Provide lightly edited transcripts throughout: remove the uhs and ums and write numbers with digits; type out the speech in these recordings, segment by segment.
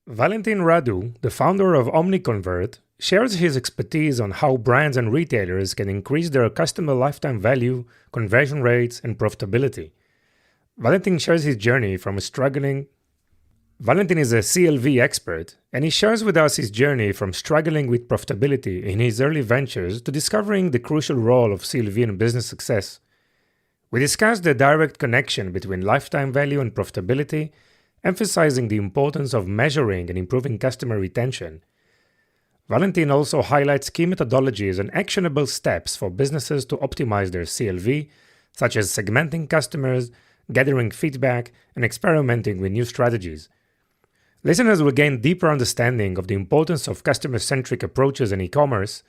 Valentin Radu, the founder of OmniConvert, shares his expertise on how brands and retailers can increase their customer lifetime value, conversion rates, and profitability. Valentin shares his journey from struggling. Valentin is a CLV expert, and he shares with us his journey from struggling with profitability in his early ventures to discovering the crucial role of CLV in business success. We discuss the direct connection between lifetime value and profitability, emphasizing the importance of measuring and improving customer retention. Valentin also highlights key methodologies and actionable steps for businesses to optimize their CLV, such as segmenting customers, gathering feedback, and experimenting with new strategies. Listeners will gain deeper understanding of the importance of customer-centric approaches in e-commerce,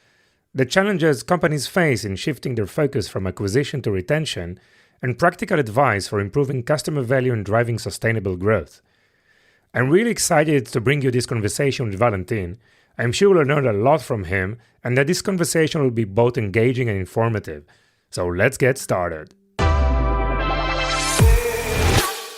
the challenges companies face in shifting their focus from acquisition to retention, and practical advice for improving customer value and driving sustainable growth. I'm really excited to bring you this conversation with Valentin. I'm sure you'll learn a lot from him, and that this conversation will be both engaging and informative. So let's get started.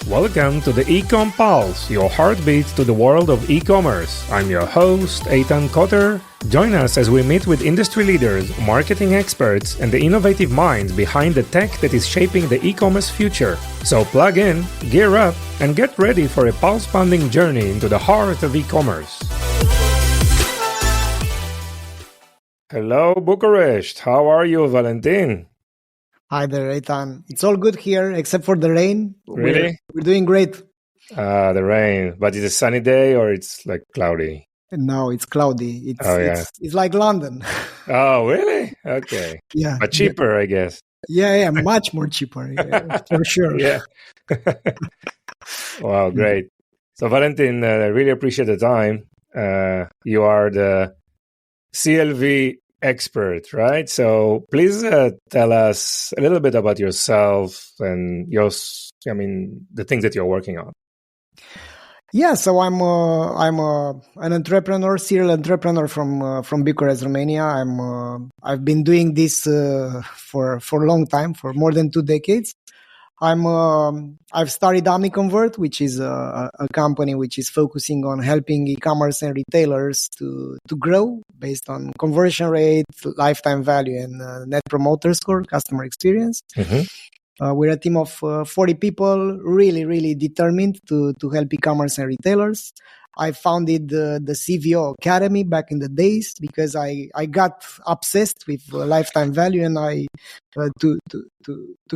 Welcome to the Ecom Pulse, your heartbeat to the world of e-commerce. I'm your host, Eitan Kotter. Join us as we meet with industry leaders, marketing experts, and the innovative minds behind the tech that is shaping the e-commerce future. So plug in, gear up, and get ready for a pulse-pounding journey into the heart of e-commerce. Hello, Bucharest. How are you, Valentin? Hi there, Eitan. It's all good here, except for the rain. Really? We're doing great. The rain. But it's a sunny day or it's like cloudy? No, it's cloudy. It's like London. Oh, really? Okay. Yeah. But cheaper, I guess. Yeah, much more cheaper, for sure. Yeah. Wow, great. So, Valentin, I really appreciate the time. You are the CLV expert, right? So please tell us a little bit about yourself and the things that you're working on. Yeah, so I'm an entrepreneur, serial entrepreneur from Bucharest, Romania. I've been doing this for a long time, for more than 2 decades. I've started OmniConvert, which is a company which is focusing on helping e-commerce and retailers to grow based on conversion rate, lifetime value, and net promoter score, customer experience. Mm-hmm. We're a team of 40 people, really, really determined to help e-commerce and retailers. I founded the CVO Academy back in the days because I got obsessed with lifetime value, and to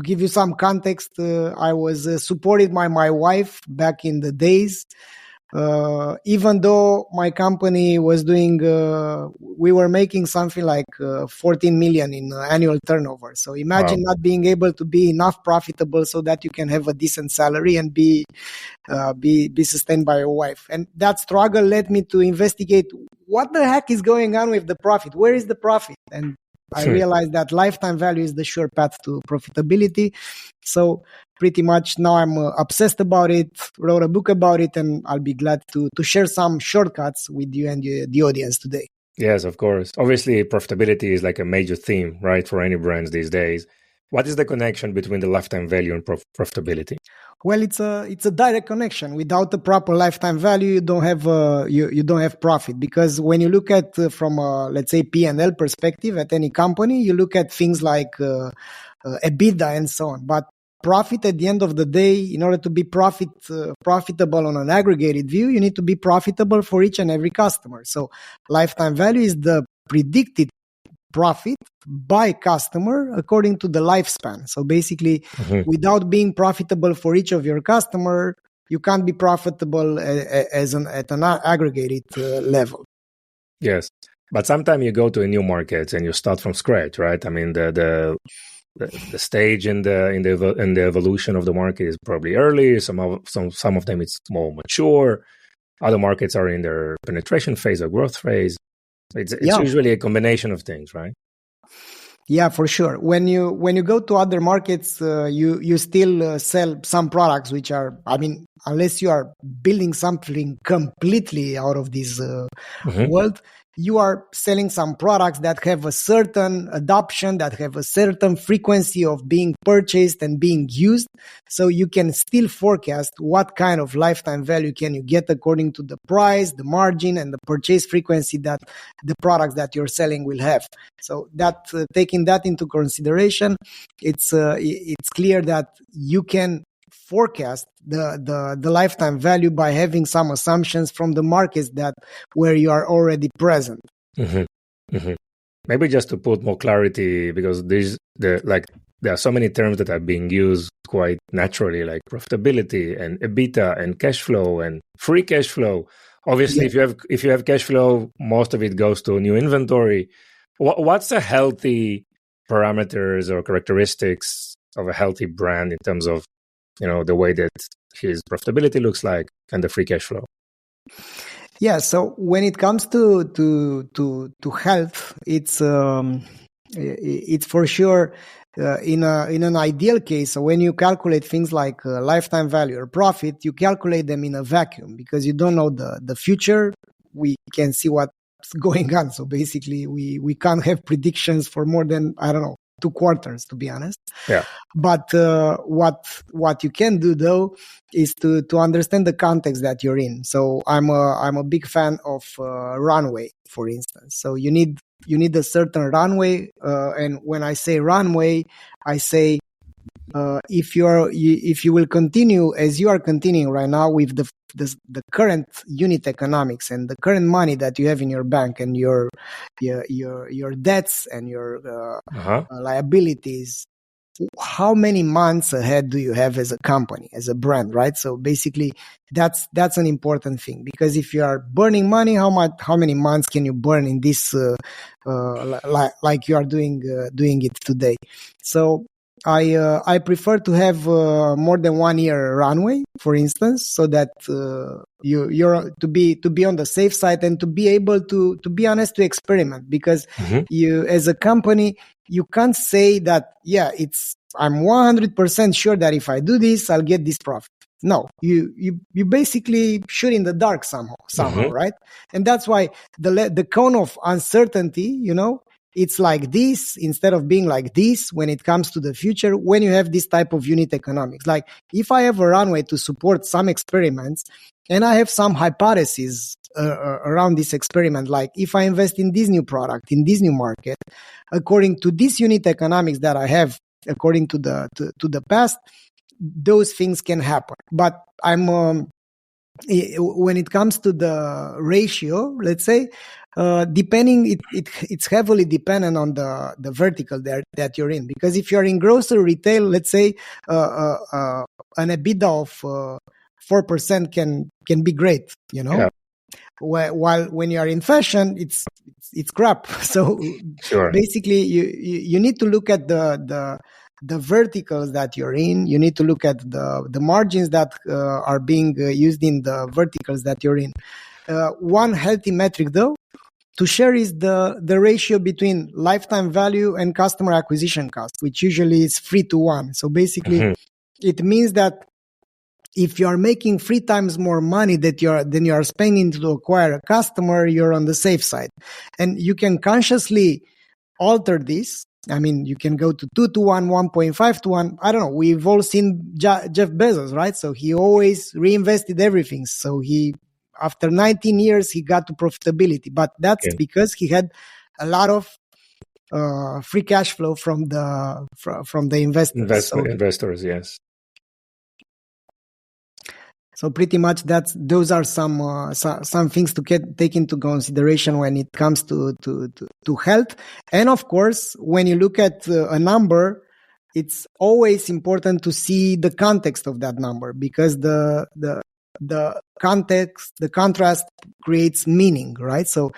give you some context, I was supported by my wife back in the days. Even though my company was we were making something like 14 million in annual turnover. So imagine not being able to be enough profitable so that you can have a decent salary and be sustained by your wife. And that struggle led me to investigate what the heck is going on with the profit. Where is the profit? And I realized that lifetime value is the sure path to profitability. So pretty much now I'm obsessed about it, wrote a book about it, and I'll be glad to share some shortcuts with you and the audience today. Yes, of course. Obviously, profitability is like a major theme, right, for any brands these days. What is the connection between the lifetime value and profitability? Well, it's a direct connection. Without the proper lifetime value, you don't have you don't have profit, because when you look at from let's say P&L perspective at any company, you look at things like EBITDA and so on. But profit, at the end of the day, in order to be profitable on an aggregated view, you need to be profitable for each and every customer. So lifetime value is the predicted profit by customer according to the lifespan. So basically, without being profitable for each of your customer, you can't be profitable at an aggregated level. Yes, but sometimes you go to a new market and you start from scratch, right? I mean, the stage in the evolution of the market is probably early. Some of them it's more mature. Other markets are in their penetration phase or growth phase. It's usually a combination of things, right? Yeah, for sure. When you go to other markets, you still sell some products which are, I mean, unless you are building something completely out of this world, you are selling some products that have a certain adoption, that have a certain frequency of being purchased and being used. So you can still forecast what kind of lifetime value can you get according to the price, the margin, and the purchase frequency that the products that you're selling will have. So that taking that into consideration, it's clear that you can forecast the lifetime value by having some assumptions from the markets that where you are already present. Maybe just to put more clarity, because there are so many terms that are being used quite naturally, like profitability and EBITDA and cash flow and free cash flow. Obviously, if you have cash flow, most of it goes to new inventory. What's a healthy parameters or characteristics of a healthy brand in terms of the way that his profitability looks like and the free cash flow? Yeah. So when it comes to health, it's for sure in an ideal case. So when you calculate things like lifetime value or profit, you calculate them in a vacuum because you don't know the future. We can see what's going on. So basically, we can't have predictions for more than 2 quarters, to be honest. Yeah. But what you can do though is to understand the context that you're in. So I'm a big fan of runway, for instance. So you need a certain runway, and when I say runway, I say if you will continue as you are continuing right now with the current unit economics and the current money that you have in your bank and your debts and your liabilities, how many months ahead do you have as a company, as a brand, right? So basically, that's an important thing, because if you are burning money, how many months can you burn in this like you are doing it today? So I prefer to have more than 1 year runway, for instance, so that you're to be on the safe side and to be able to be honest, to experiment, because you as a company, you can't say that I'm 100% sure that if I do this, I'll get this profit. No, you basically shoot in the dark somehow, right? And that's why the cone of uncertainty, it's like this instead of being like this when it comes to the future, when you have this type of unit economics. Like if I have a runway to support some experiments and I have some hypotheses around this experiment, like if I invest in this new product, in this new market, according to this unit economics that I have, according to the past, those things can happen. But when it comes to the ratio, let's say, depending, it's heavily dependent on the vertical that you're in. Because if you're in grocery retail, let's say, an EBITDA of 4% can be great, Yeah. While when you are in fashion, it's crap. So sure. Basically, you need to look at the verticals that you're in. You need to look at the margins that are being used in the verticals that you're in. One healthy metric, though, to share is the ratio between lifetime value and customer acquisition cost, which usually is 3-to-1. So basically, it means that if you are making 3 times more money than you are spending to acquire a customer, you're on the safe side. And you can consciously alter this. I mean, you can go to 2-to-1, 1.5-to-1. I don't know. We've all seen Jeff Bezos, right? So he always reinvested everything. So after 19 years, he got to profitability. But that's because he had a lot of free cash flow from the investors. Investors, yes. So pretty much those are some things to take into consideration when it comes to health. And of course, when you look at a number, it's always important to see the context of that number, because the context, the contrast creates meaning, right? So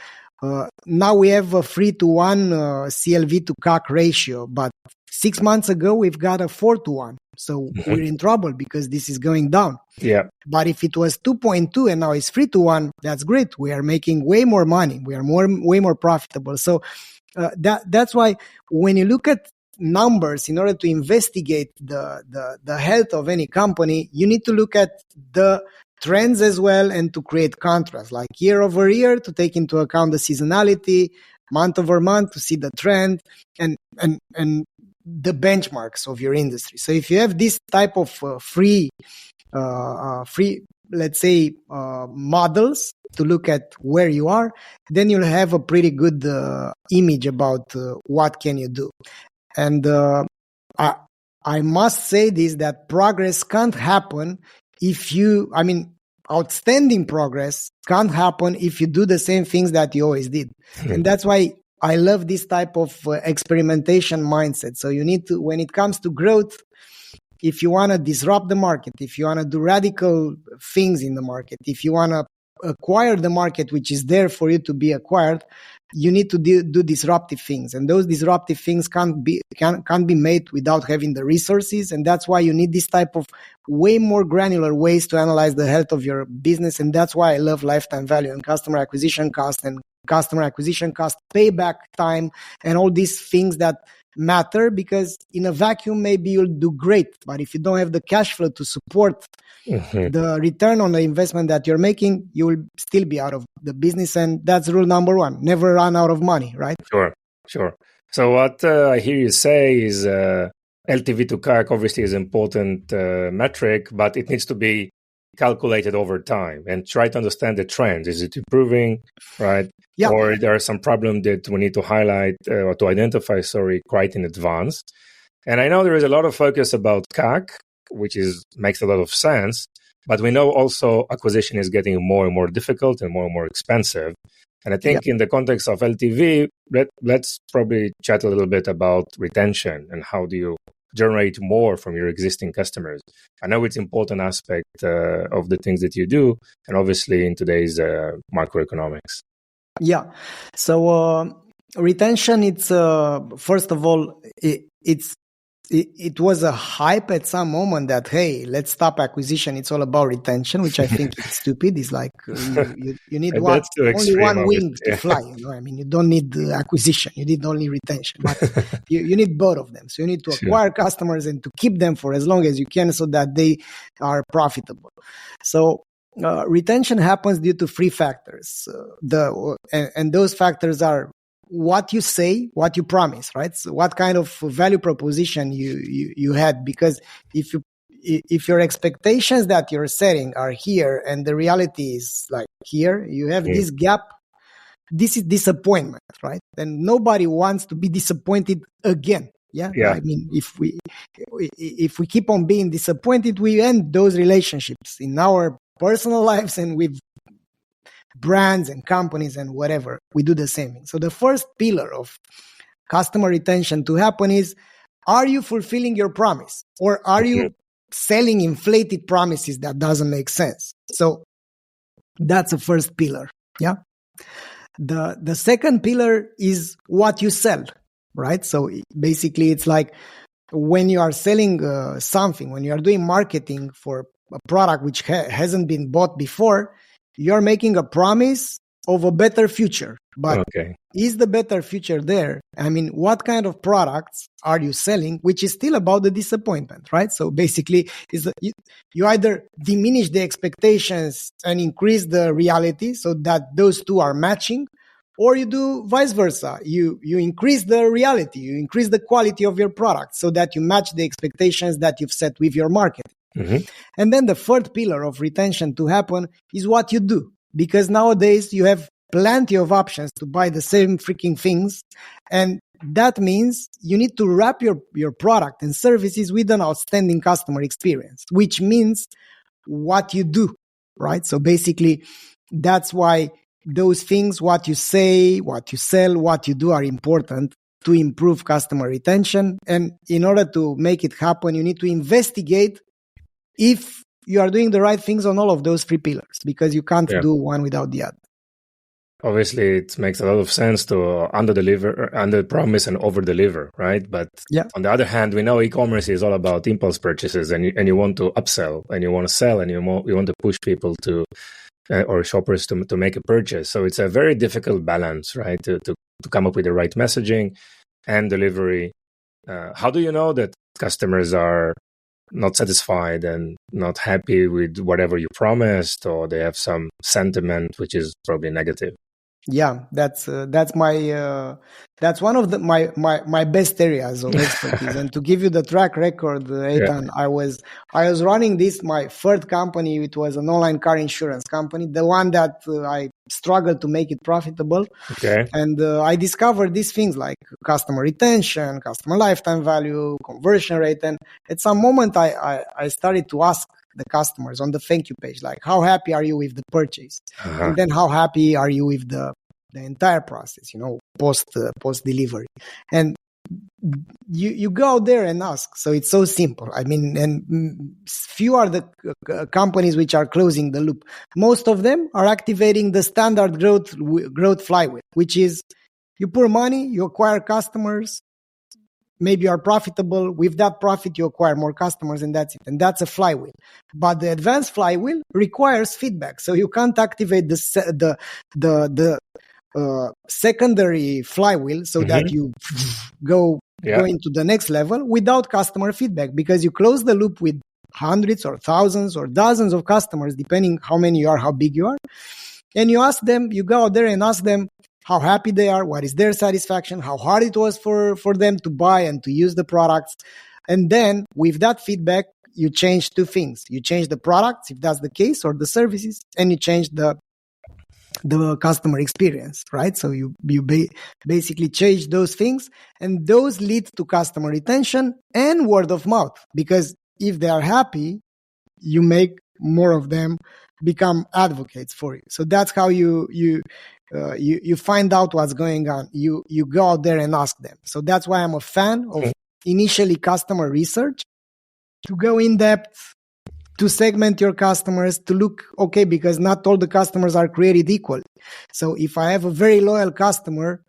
now we have a 3-to-1 CLV to CAC ratio, but 6 months ago we've got a 4-to-1. So we're in trouble because this is going down. Yeah. But if it was 2.2 and now it's 3-to-1, that's great. We are making way more money. We are way more profitable. So that's why when you look at numbers, in order to investigate the health of any company, you need to look at the trends as well, and to create contrast, like year over year, to take into account the seasonality, month over month, to see the trend and the benchmarks of your industry. So if you have this type of free, let's say, models to look at where you are, then you'll have a pretty good image about what can you do. And I must say this, that progress can't happen outstanding progress can't happen if you do the same things that you always did. And that's why I love this type of experimentation mindset. So you need to, when it comes to growth, if you want to disrupt the market, if you want to do radical things in the market, if you want to acquire the market which is there for you to be acquired, you need to do disruptive things, and those disruptive things can't be made without having the resources. And that's why you need this type of way more granular ways to analyze the health of your business. And that's why I love lifetime value and customer acquisition cost payback time, and all these things that matter, because in a vacuum maybe you'll do great, but if you don't have the cash flow to support the return on the investment that you're making, you will still be out of the business. And that's rule number one: never run out of money, right? Sure. So what I hear you say is LTV to CAC obviously is an important metric, but it needs to be calculated over time and try to understand the trends. Is it improving, right? Yeah. Or there are some problems that we need to highlight or to identify, quite in advance. And I know there is a lot of focus about CAC, which makes a lot of sense, but we know also acquisition is getting more and more difficult and more expensive. And I think in the context of LTV, let's probably chat a little bit about retention and how do you generate more from your existing customers. I know it's an important aspect of the things that you do, and obviously in today's macroeconomics. Yeah. So retention, it's first of all, it was a hype at some moment that, hey, let's stop acquisition. It's all about retention, which I think is stupid. It's like you need only one wing to fly. I mean, you don't need acquisition. You need only retention. But you need both of them. So you need to acquire customers and to keep them for as long as you can so that they are profitable. So retention happens due to three factors. And those factors are what you say, what you promise, right? So what kind of value proposition you had, because if your expectations that you're setting are here and the reality is like here, you have this gap. This is disappointment, right? And nobody wants to be disappointed again. Yeah. I mean, if we keep on being disappointed, we end those relationships in our personal lives and with brands and companies and whatever. We do the same thing. So the first pillar of customer retention to happen is, are you fulfilling your promise, or are you selling inflated promises that doesn't make sense? So that's the first pillar. Yeah. The second pillar is what you sell, right? So basically it's like when you are selling something, when you are doing marketing for a product which hasn't been bought before, you're making a promise of a better future. But is the better future there? I mean, what kind of products are you selling, which is still about the disappointment, right? So basically, you either diminish the expectations and increase the reality so that those two are matching, or you do vice versa. You increase the reality, you increase the quality of your product so that you match the expectations that you've set with your marketing. And then the third pillar of retention to happen is what you do, because nowadays you have plenty of options to buy the same freaking things, and that means you need to wrap your product and services with an outstanding customer experience, which means what you do, right? So basically that's why those things, what you say, what you sell, what you do, are important to improve customer retention. And in order to make it happen, you need to investigate if you are doing the right things on all of those three pillars, because you can't do one without the other. Obviously, it makes a lot of sense to under-promise and over-deliver, right? But on the other hand, we know e-commerce is all about impulse purchases, and you want to upsell, and you want to sell, and you want to push people to or shoppers to make a purchase. So it's a very difficult balance, right? To come up with the right messaging and delivery. How do you know that customers are not satisfied and not happy with whatever you promised, or they have some sentiment which is probably negative. Yeah, that's my that's one of my best areas of expertise. And to give you the track record, Eitan, I was running my third company. It was an online car insurance company, the one that I struggled to make it profitable. Okay. And I discovered these things like customer retention, customer lifetime value, conversion rate. And at some moment, I started to ask the customers on the thank you page, like, how happy are you with the purchase? And then how happy are you with the entire process, post delivery? And you go there and ask. So it's so simple. I mean, and few are the companies which are closing the loop. Most of them are activating the standard growth flywheel, which is you pour money, you acquire customers, maybe you are profitable. With that profit, you acquire more customers, and that's it. And that's a flywheel. But the advanced flywheel requires feedback. So you can't activate the secondary flywheel so that you go into the next level without customer feedback, because you close the loop with hundreds or thousands or dozens of customers, depending how many you are, how big you are. And you ask them, you go out there and ask them how happy they are, what is their satisfaction, how hard it was for them to buy and to use the products. And then with that feedback, you change two things. You change the products, if that's the case, or the services, and you change the customer experience, right? So you basically change those things, and those lead to customer retention and word of mouth, because if they are happy, you make more of them become advocates for you. So that's how you find out what's going on. You go out there and ask them. So that's why I'm a fan of initially customer research, to go in depth, to segment your customers, to look, okay, because not all the customers are created equal. So if I have a very loyal customer,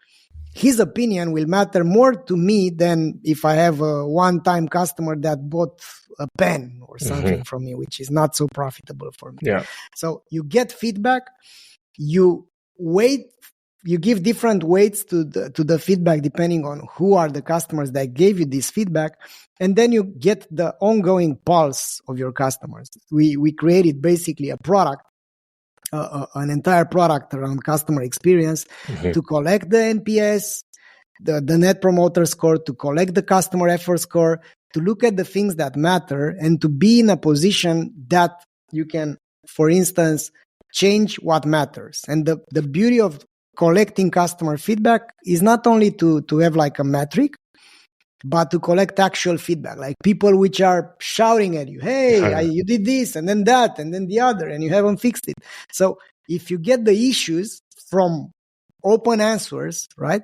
his opinion will matter more to me than if I have a one-time customer that bought a pen or something from me, which is not so profitable for me. Yeah. So you get feedback, you give different weights to the feedback depending on who are the customers that gave you this feedback, and then you get the ongoing pulse of your customers. We created basically a product, an entire product around customer experience, to collect the NPS, the Net Promoter Score, to collect the customer effort score, to look at the things that matter, and to be in a position that you can, for instance, change what matters. And the beauty of collecting customer feedback is not only to have like a metric, but to collect actual feedback, like people which are shouting at you, hey, you did this and then that and then the other, and you haven't fixed it. So if you get the issues from open answers, right,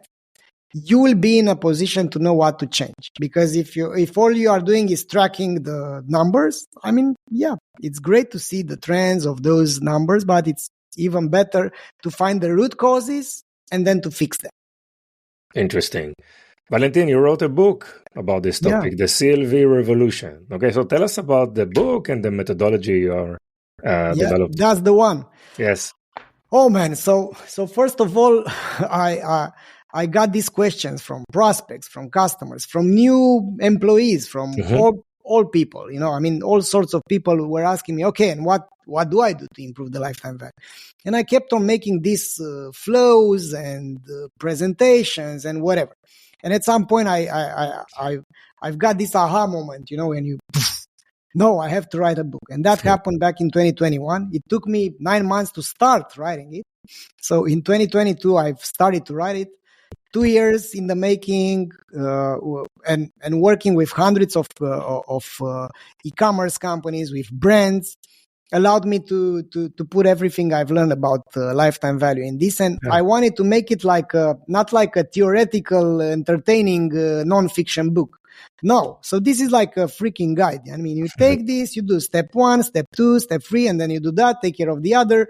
you will be in a position to know what to change. Because if all you are doing is tracking the numbers, I mean, yeah, it's great to see the trends of those numbers, but it's even better to find the root causes and then to fix them. Interesting. Valentin, you wrote a book about this topic, the CLV revolution. Okay, so tell us about the book and the methodology you are developing. That's the one. Yes. Oh man, so first of all, I got these questions from prospects, from customers, from new employees, from all people. I mean, all sorts of people were asking me, okay, and what do I do to improve the lifetime value? And I kept on making these flows and presentations and whatever. And at some point, I've got this aha moment, when you, no, I have to write a book. And that happened back in 2021. It took me 9 months to start writing it. So in 2022, I've started to write it. 2 years in the making, and working with hundreds of e-commerce companies, with brands, allowed me to put everything I've learned about lifetime value in this. And I wanted to make it not like a theoretical, entertaining non-fiction book. No. So this is like a freaking guide. I mean, you take this, you do step 1, step 2, step 3, and then you do that, take care of the other.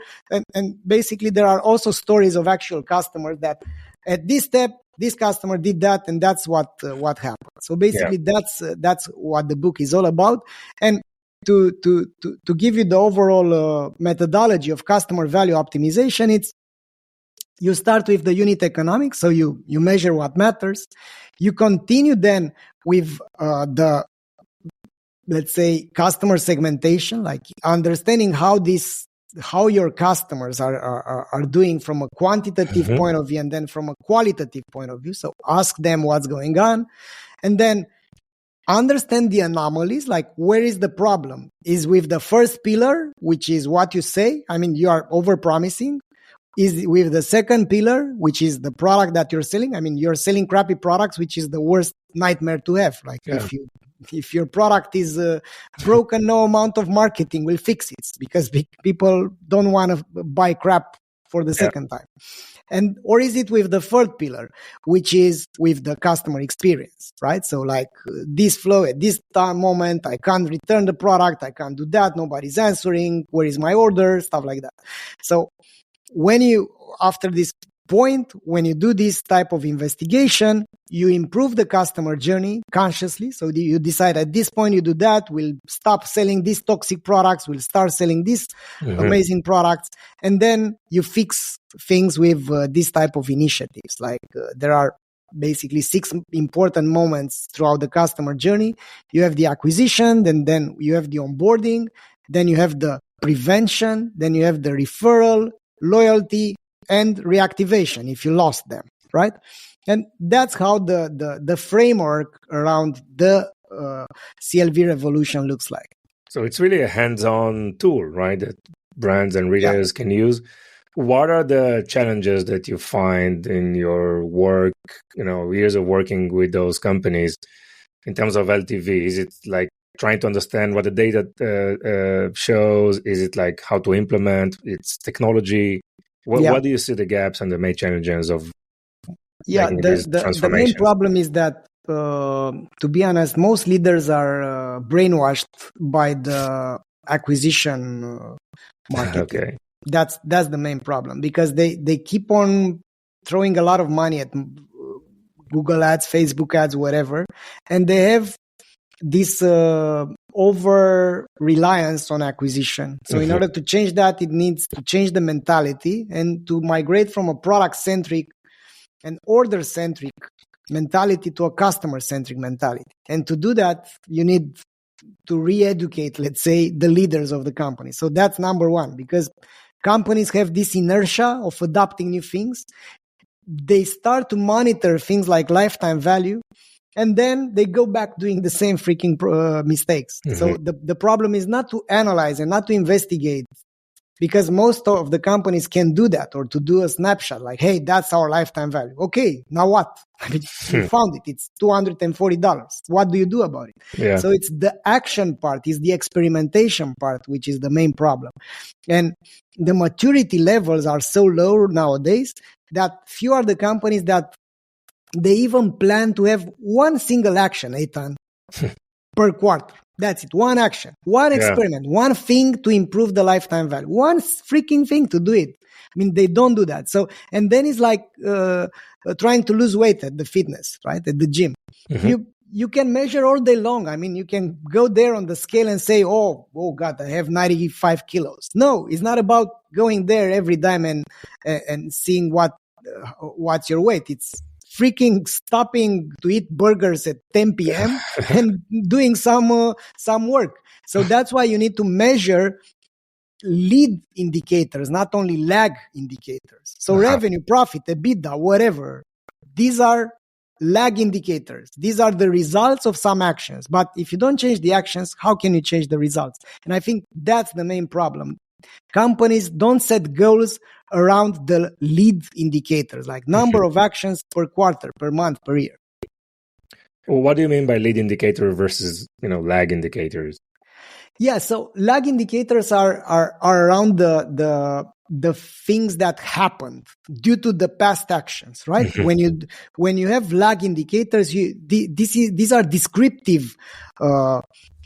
And basically there are also stories of actual customers that at this step, this customer did that, and that's what happened. So basically that's what the book is all about. And to give you the overall methodology of customer value optimization, it's you start with the unit economics, so you measure what matters. You continue then with the let's say, customer segmentation, like understanding how your customers are doing from a quantitative point of view and then from a qualitative point of view. So ask them what's going on, and then understand the anomalies, like where is the problem? Is with the first pillar, which is what you say. I mean, you are over-promising. Is with the second pillar, which is the product that you're selling. I mean, you're selling crappy products, which is the worst nightmare to have. Like if your product is broken, no amount of marketing will fix it, because people don't want to buy crap for the second time. And or is it with the third pillar, which is with the customer experience, right? So like this flow at this moment, I can't return the product, I can't do that, nobody's answering, where is my order, stuff like that. So when you, after this point, when you do this type of investigation, you improve the customer journey consciously. So you decide at this point you do that, we'll stop selling these toxic products, we'll start selling these amazing products. And then you fix things with this type of initiatives. Like there are basically 6 important moments throughout the customer journey. You have the acquisition, then you have the onboarding, then you have the prevention, then you have the referral, loyalty, and reactivation if you lost them, right? And that's how the framework around the CLV revolution looks like. So it's really a hands-on tool, right, that brands and retailers can use. What are the challenges that you find in your work, years of working with those companies in terms of LTV? Is it like trying to understand what the data shows? Is it like how to implement its technology? What do you see the gaps and the main challenges of making these transformations? The main problem is that, to be honest, most leaders are brainwashed by the acquisition market. Okay. That's the main problem, because they keep on throwing a lot of money at Google ads, Facebook ads, whatever, and they have this over reliance on acquisition. So in order to change that, it needs to change the mentality and to migrate from a product centric and order centric mentality to a customer centric mentality. And to do that, you need to re-educate, let's say, the leaders of the company. So that's number one, because companies have this inertia of adopting new things. They start to monitor things like lifetime value, and then they go back doing the same freaking mistakes. So the problem is not to analyze and not to investigate, because most of the companies can do that, or to do a snapshot like, hey, that's our lifetime value. Okay, now what? I mean, you found it. It's $240. What do you do about it? Yeah. So it's the action part, is the experimentation part, which is the main problem. And the maturity levels are so low nowadays that few are the companies that they even plan to have one single action, Eitan, per quarter. That's it. One action, one experiment, one thing to improve the lifetime value, one freaking thing to do it. I mean, they don't do that. So, and then it's like trying to lose weight at the fitness, right? At the gym. You can measure all day long. I mean, you can go there on the scale and say, oh God, I have 95 kilos. No, it's not about going there every time and seeing what's your weight. It's freaking stopping to eat burgers at 10 p.m. and doing some work. So that's why you need to measure lead indicators, not only lag indicators. So revenue, profit, EBITDA, whatever. These are lag indicators. These are the results of some actions. But if you don't change the actions, how can you change the results? And I think that's the main problem. Companies don't set goals around the lead indicators, like number of actions per quarter, per month, per year. Well, what do you mean by lead indicator versus lag indicators? Yeah, so lag indicators are around the things that happened due to the past actions, right? When you have lag indicators, these are descriptive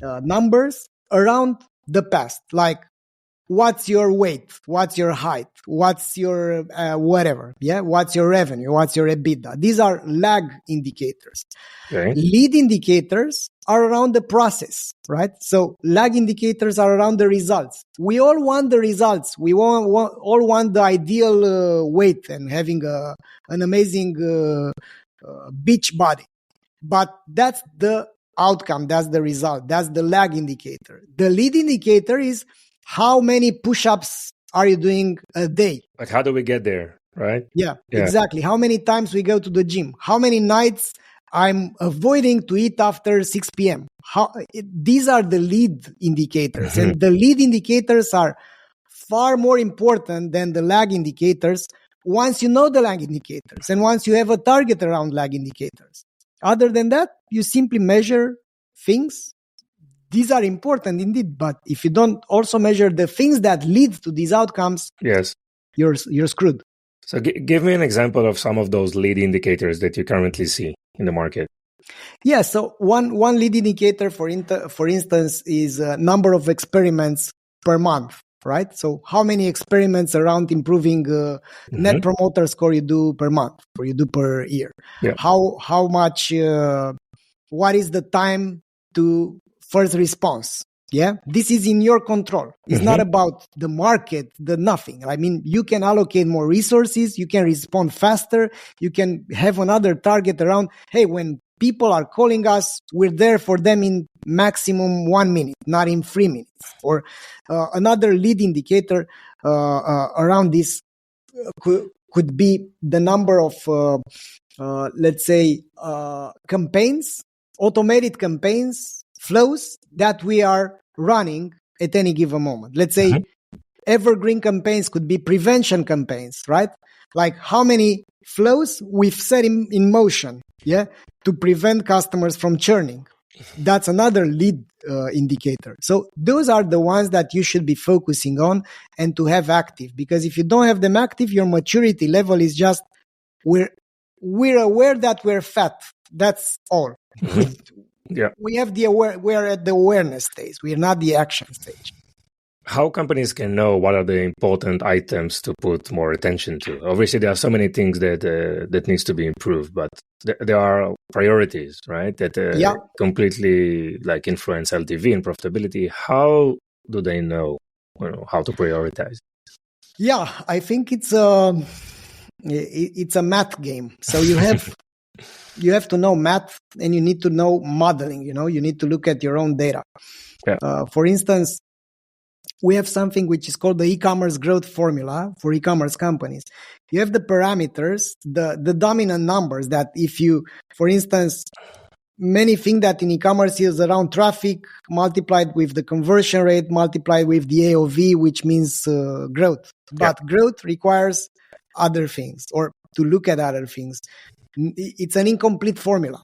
numbers around the past, like what's your weight, what's your height, what's your whatever, what's your revenue, what's your EBITDA. These are lag indicators. Okay. Lead indicators are around the process, right? So lag indicators are around the results. We all want the results. We all want the ideal weight and having an amazing beach body. But that's the outcome, that's the result, that's the lag indicator. The lead indicator is how many push-ups are you doing a day? Like, how do we get there, right? Yeah, exactly. How many times we go to the gym? How many nights I'm avoiding to eat after 6 p.m.? These are the lead indicators. And the lead indicators are far more important than the lag indicators once you know the lag indicators and once you have a target around lag indicators. Other than that, you simply measure things. These are important indeed, but if you don't also measure the things that lead to these outcomes, you're screwed. So give me an example of some of those lead indicators that you currently see in the market. Yeah, so one lead indicator, for instance, is number of experiments per month, right? So how many experiments around improving net promoter score you do per month or you do per year? Yeah. How much, what is the time to first response? Yeah, this is in your control. It's not about the market, the nothing. I mean, you can allocate more resources, you can respond faster, you can have another target around, hey, when people are calling us, we're there for them in maximum 1 minute, not in 3 minutes. Or another lead indicator around this could be the number of, let's say, campaigns, automated campaigns, flows that we are running at any given moment. Let's say evergreen campaigns could be prevention campaigns, right? Like how many flows we've set in motion, to prevent customers from churning. That's another lead indicator. So those are the ones that you should be focusing on and to have active, because if you don't have them active, your maturity level is just, we're aware that we're fat. That's all. Yeah, we have we're at the awareness stage. We're not the action stage. How companies can know what are the important items to put more attention to? Obviously, there are so many things that needs to be improved, but there are priorities, right? That completely like influence LTV and profitability. How do they know how to prioritize? Yeah, I think it's a math game. So you have to know math and you need to know modeling. You need to look at your own data. Yeah. For instance, we have something which is called the e-commerce growth formula for e-commerce companies. You have the parameters, the dominant numbers that if you, for instance, many think that in e-commerce is around traffic multiplied with the conversion rate multiplied with the AOV, which means growth. But growth requires other things, or to look at other things. It's an incomplete formula.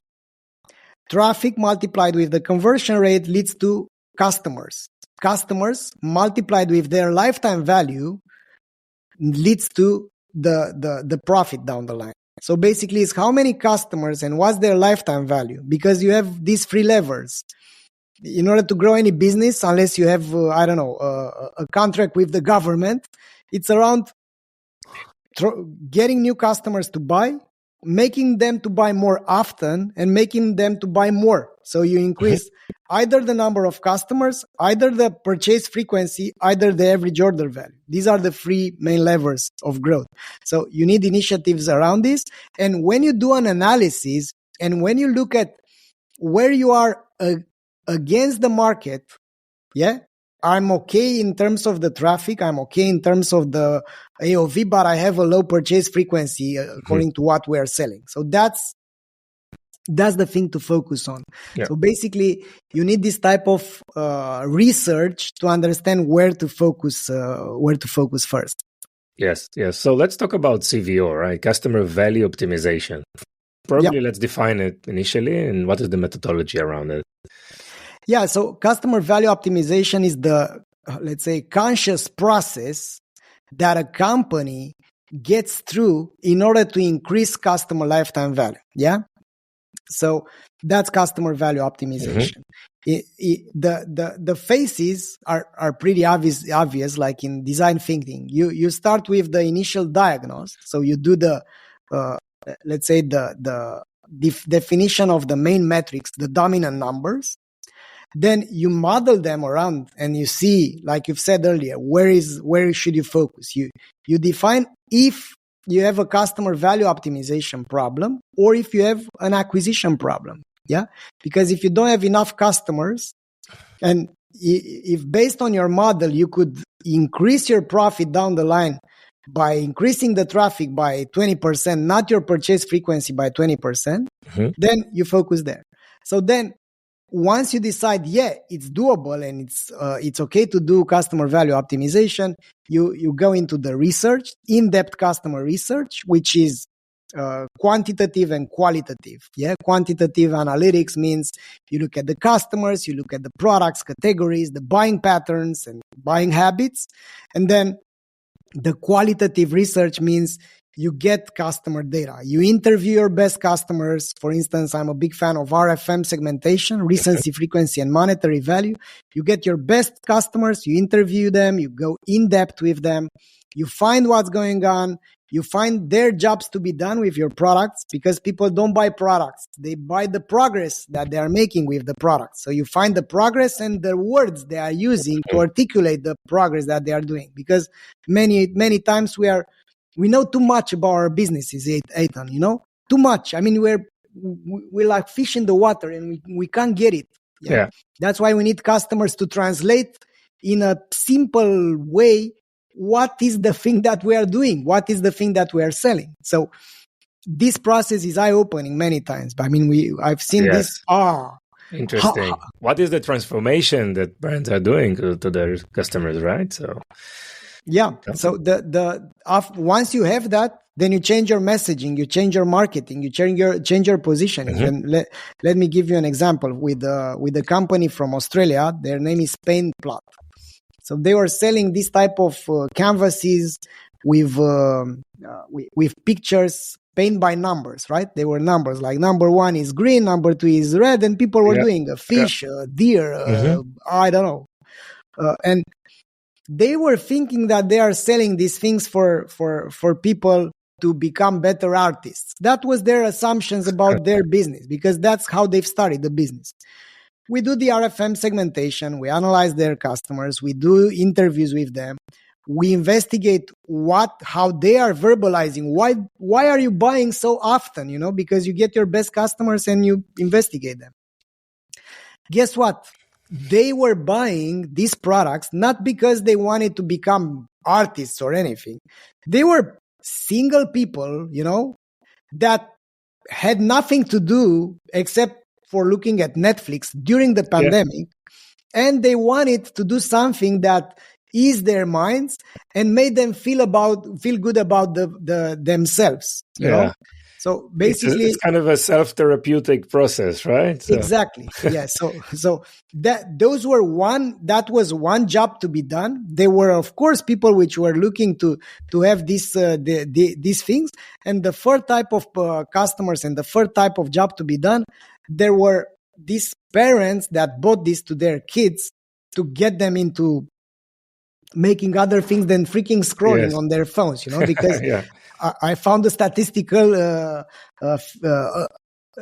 Traffic multiplied with the conversion rate leads to customers. Customers multiplied with their lifetime value leads to the profit down the line. So basically, it's how many customers and what's their lifetime value, because you have these three levers. In order to grow any business, unless you have, a contract with the government, it's around getting new customers to buy, making them to buy more often, and making them to buy more. So you increase either the number of customers, either the purchase frequency, either the average order value. These are the three main levers of growth. So you need initiatives around this. And when you do an analysis and when you look at where you are against the market, I'm okay in terms of the traffic, I'm okay in terms of the AOV, but I have a low purchase frequency according to what we are selling. So that's the thing to focus on. Yeah. So basically, you need this type of research to understand where to focus first. Yes. So let's talk about CVO, right? Customer value optimization. Probably let's define it initially, and what is the methodology around it? Yeah, so customer value optimization is the, let's say, conscious process that a company gets through in order to increase customer lifetime value. Yeah. So that's customer value optimization. The phases are pretty obvious, like in design thinking. You start with the initial diagnosis. So you do the, let's say, the definition of the main metrics, the dominant numbers. Then you model them around and you see, like you've said earlier, where should you focus? You define if you have a customer value optimization problem or if you have an acquisition problem. Yeah. Because if you don't have enough customers, and if based on your model, you could increase your profit down the line by increasing the traffic by 20%, not your purchase frequency by 20%, then you focus there. So then once you decide, yeah, it's doable and it's okay to do customer value optimization, you go into the research, in-depth customer research, which is quantitative and qualitative. Yeah, quantitative analytics means you look at the customers, you look at the products, categories, the buying patterns and buying habits. And then the qualitative research means you get customer data. You interview your best customers. For instance, I'm a big fan of RFM segmentation, recency, frequency, and monetary value. You get your best customers, you interview them, you go in depth with them, you find what's going on, you find their jobs to be done with your products, because people don't buy products. They buy the progress that they are making with the products. So you find the progress and the words they are using to articulate the progress that they are doing. Because many times we know too much about our businesses, Eitan, too much. I mean, we're like fish in the water and we can't get it. Yeah. That's why we need customers to translate in a simple way what is the thing that we are doing, what is the thing that we are selling. So this process is eye-opening many times. But I mean, I've seen this. Interesting. What is the transformation that brands are doing to their customers, right? So yeah. So once you have that, then you change your messaging, you change your marketing, you change your positioning. And let me give you an example with a company from Australia. Their name is Paintplot. So they were selling this type of canvases with pictures, paint by numbers, right? They were numbers, like number 1 is green, number 2 is red, and people were doing a fish, a deer, I don't know. And they were thinking that they are selling these things for people to become better artists. That was their assumptions about their business, because that's how they've started the business. We do the RFM segmentation. We analyze their customers. We do interviews with them. We investigate how they are verbalizing. Why are you buying so often? Because you get your best customers and you investigate them. Guess what? They were buying these products not because they wanted to become artists or anything. They were single people, that had nothing to do except for looking at Netflix during the pandemic. And they wanted to do something that eased their minds and made them feel good about themselves. You know? So basically, it's kind of a self-therapeutic process, right? So. Exactly. Yeah. So that was one job to be done. There were, of course, people which were looking to have these things. And the third type of customers and the third type of job to be done, there were these parents that bought this to their kids to get them into making other things than freaking scrolling on their phones, because I found a statistical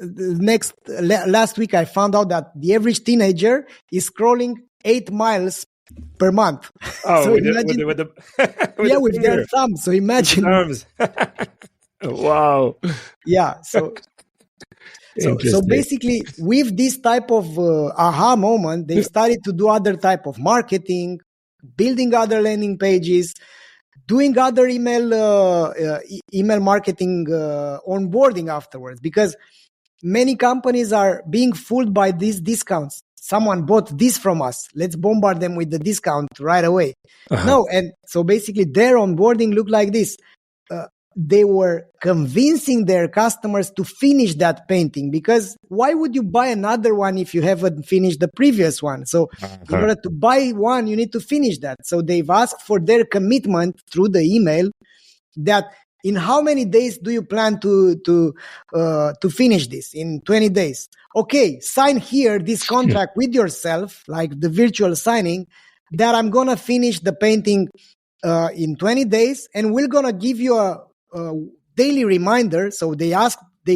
last week I found out that the average teenager is scrolling 8 miles per month. Oh, so with their thumbs. So imagine. Thumbs. Wow. Yeah. So basically, with this type of aha moment, they started to do other type of marketing, building other landing pages, doing other email marketing onboarding afterwards, because many companies are being fooled by these discounts. Someone bought this from us. Let's bombard them with the discount right away. No, and so basically their onboarding looked like this. They were convincing their customers to finish that painting, because why would you buy another one if you haven't finished the previous one? So in order to buy one, you need to finish that. So they've asked for their commitment through the email that in how many days do you plan to finish this? In 20 days. Okay, sign here this contract with yourself, like the virtual signing, that I'm going to finish the painting in 20 days, and we're going to give you a daily reminder. So they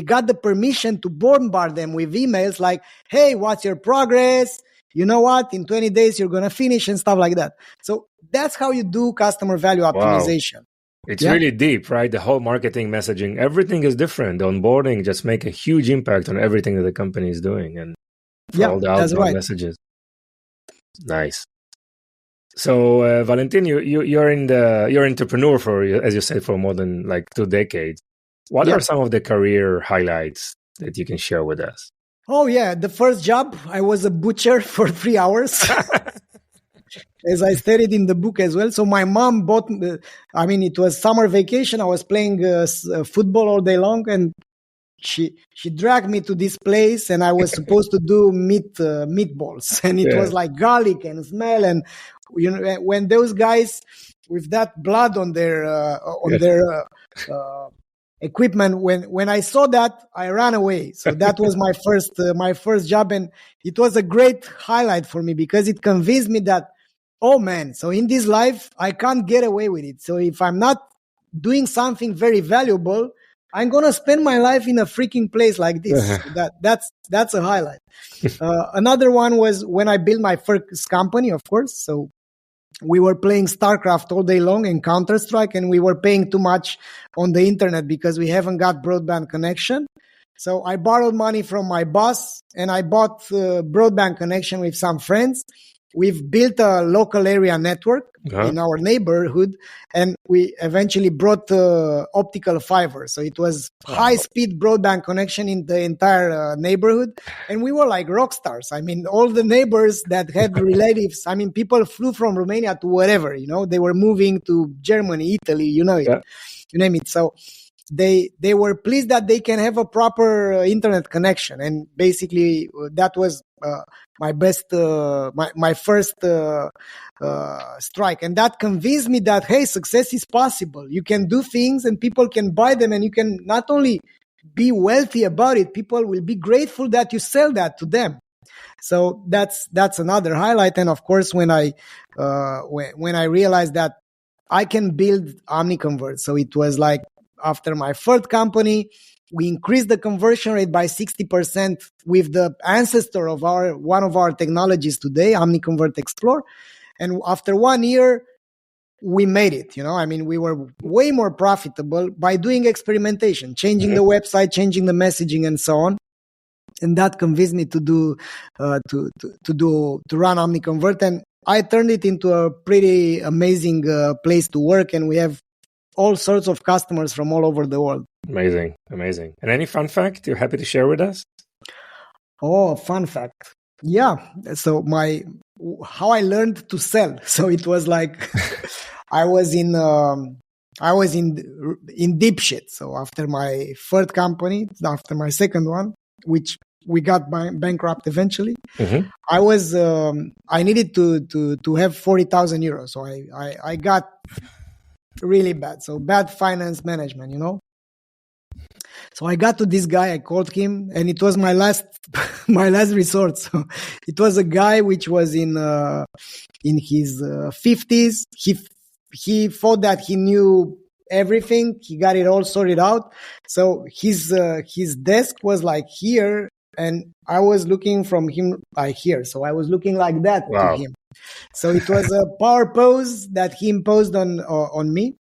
got the permission to bombard them with emails like, hey, what's your progress? You know what? In 20 days, you're going to finish and stuff like that. So that's how you do customer value optimization. It's really deep, right? The whole marketing messaging, everything is different. The onboarding just make a huge impact on everything that the company is doing, and for all the outbound messages. Nice. So Valentin, you're entrepreneur for, as you said, for more than like 2 decades. What are some of the career highlights that you can share with us? Oh yeah, the first job, I was a butcher for 3 hours. As I stated in the book as well. So my mom bought, it was summer vacation. I was playing football all day long, and she dragged me to this place, and I was supposed to do meatballs, and it was like garlic and smell, and when those guys with that blood on their equipment, when I saw that, I ran away. So that was my first job, and it was a great highlight for me because it convinced me that, oh man, so in this life I can't get away with it. So if I'm not doing something very valuable, I'm gonna spend my life in a freaking place like this. So that's a highlight. Another one was when I built my first company, of course. So we were playing StarCraft all day long and Counter-Strike, and we were paying too much on the internet because we haven't got broadband connection. So I borrowed money from my boss, and I bought broadband connection with some friends. We've built a local area network in our neighborhood, and we eventually brought optical fiber. So it was high-speed broadband connection in the entire neighborhood, and we were like rock stars. I mean, all the neighbors that had relatives, people flew from Romania to wherever, they were moving to Germany, Italy, you name it. So they were pleased that they can have a proper internet connection, and basically that was my best, my first strike, and that convinced me that hey, success is possible. You can do things, and people can buy them, and you can not only be wealthy about it, people will be grateful that you sell that to them. So that's another highlight. And of course, when I realized that I can build OmniConvert, so it was like, after my third company, we increased the conversion rate by 60% with the ancestor of one of our technologies today, OmniConvert Explore. And after 1 year, we made it. We were way more profitable by doing experimentation, changing the website, changing the messaging, and so on. And that convinced me to run OmniConvert, and I turned it into a pretty amazing place to work, and we have all sorts of customers from all over the world. Amazing. And any fun fact you're happy to share with us? Oh, fun fact. Yeah. So how I learned to sell. So it was like, I was in deep shit. So after my third company, after my second one, which we got bankrupt eventually, I needed to have 40,000 euros. So I got really bad. So bad finance management, So I got to this guy, I called him, and it was my last resort. So it was a guy which was in his 50s. He thought that he knew everything. He got it all sorted out. So his desk was like here, and I was looking from him like here. So I was looking like that to him. So it was a power pose that he imposed on me,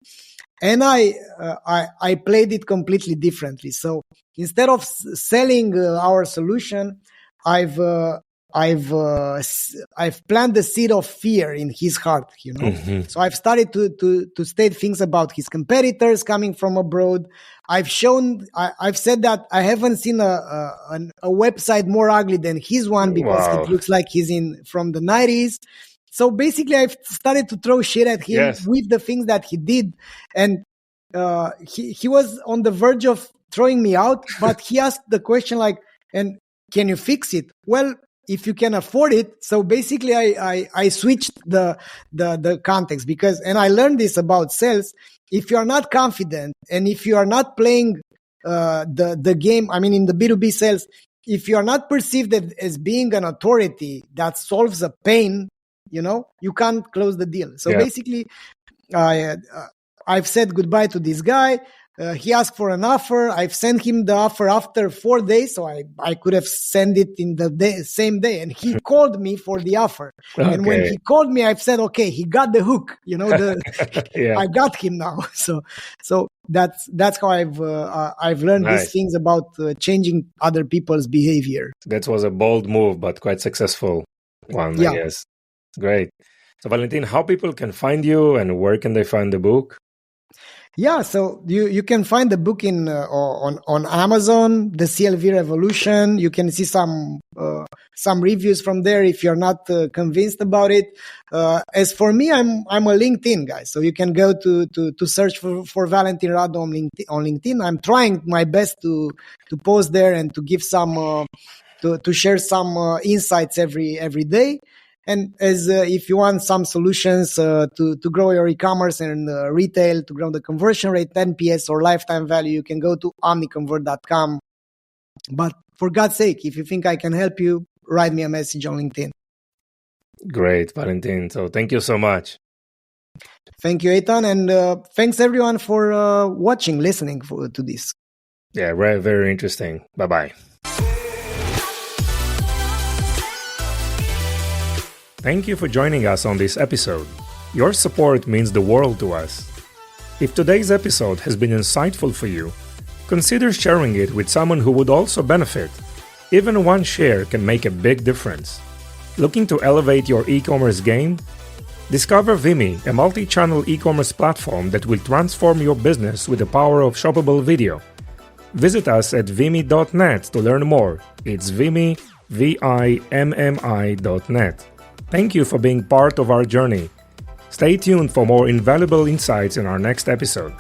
and I played it completely differently. So instead of selling our solution, I've planted the seed of fear in his heart. So I've started to state things about his competitors coming from abroad. I've said that I haven't seen a website more ugly than his one, because it looks like he's from the 90s. So basically, I've started to throw shit at him with the things that he did. And he was on the verge of throwing me out, but he asked the question like, and can you fix it? Well, if you can afford it. So basically, I switched the context, and I learned this about sales. If you are not confident, and if you are not playing the game, in the B2B sales, if you are not perceived as being an authority that solves a pain, you can't close the deal. So basically, I've said goodbye to this guy. He asked for an offer. I've sent him the offer after 4 days, so I could have sent it in the same day. And he called me for the offer. Okay. And when he called me, I've said, okay, he got the hook. Yeah. I got him now. So that's how I've learned these things about changing other people's behavior. That was a bold move, but quite successful one, I guess. Great. So Valentin, how people can find you and where can they find the book? Yeah, so you can find the book on Amazon, The CLV Revolution. You can see some reviews from there if you're not convinced about it. As for me, I'm a LinkedIn guy, so you can go to search for Valentin Radu on LinkedIn. I'm trying my best to post there and to give some to share some insights every day. And as if you want some solutions to grow your e-commerce and retail, to grow the conversion rate, NPS or lifetime value, you can go to OmniConvert.com. But for God's sake, if you think I can help you, write me a message on LinkedIn. Great, Valentin. So thank you so much. Thank you, Eitan. And thanks everyone for watching, listening to this. Yeah, very, very interesting. Bye-bye. Thank you for joining us on this episode. Your support means the world to us. If today's episode has been insightful for you, consider sharing it with someone who would also benefit. Even one share can make a big difference. Looking to elevate your e-commerce game? Discover Vimy, a multi-channel e-commerce platform that will transform your business with the power of shoppable video. Visit us at vimy.net to learn more. It's Vimy, VIMMI.net. Thank you for being part of our journey. Stay tuned for more invaluable insights in our next episode.